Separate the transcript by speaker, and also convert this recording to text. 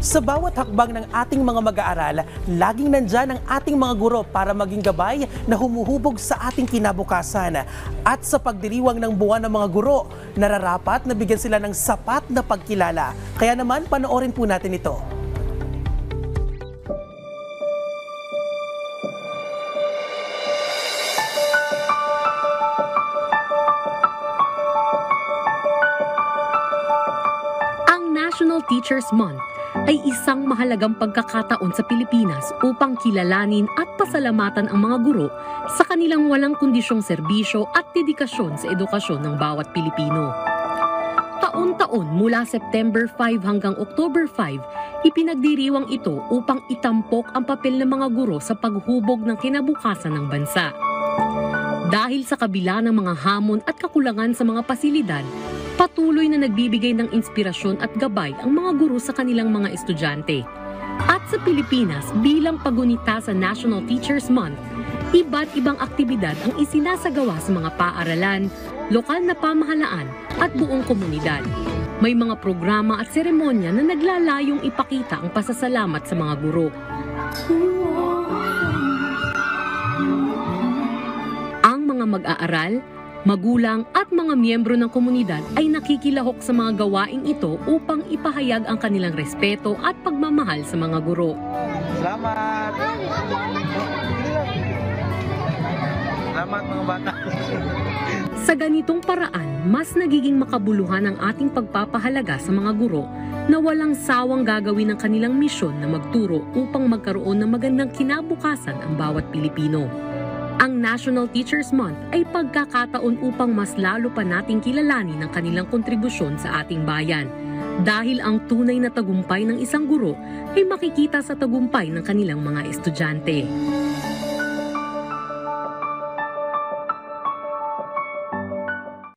Speaker 1: Sa bawat hakbang ng ating mga mag-aaral, laging nandyan ang ating mga guro para maging gabay na humuhubog sa ating kinabukasan. At sa pagdiriwang ng buwan ng mga guro, nararapat na bigyan sila ng sapat na pagkilala. Kaya naman, panoorin po natin ito.
Speaker 2: National Teachers Month ay isang mahalagang pagkakataon sa Pilipinas upang kilalanin at pasalamatan ang mga guro sa kanilang walang kondisyong serbisyo at dedikasyon sa edukasyon ng bawat Pilipino. Taon-taon mula September 5 hanggang October 5, ipinagdiriwang ito upang itampok ang papel ng mga guro sa paghubog ng kinabukasan ng bansa. Dahil sa kabila ng mga hamon at kakulangan sa mga pasilidad, patuloy na nagbibigay ng inspirasyon at gabay ang mga guro sa kanilang mga estudyante. At sa Pilipinas, bilang pagunita sa National Teachers Month, iba't ibang aktibidad ang isinasagawa sa mga paaralan, lokal na pamahalaan at buong komunidad. May mga programa at seremonya na naglalayong ipakita ang pasasalamat sa mga guro. Ang mga mag-aaral, magulang at mga miyembro ng komunidad ay nakikilahok sa mga gawaing ito upang ipahayag ang kanilang respeto at pagmamahal sa mga guro.
Speaker 3: Salamat! Salamat mga bata!
Speaker 2: Sa ganitong paraan, mas nagiging makabuluhan ang ating pagpapahalaga sa mga guro na walang sawang gagawin ang kanilang misyon na magturo upang magkaroon ng magandang kinabukasan ang bawat Pilipino. Ang National Teachers Month ay pagkakataon upang mas lalo pa nating kilalanin ang kanilang kontribusyon sa ating bayan. Dahil ang tunay na tagumpay ng isang guro ay makikita sa tagumpay ng kanilang mga estudyante.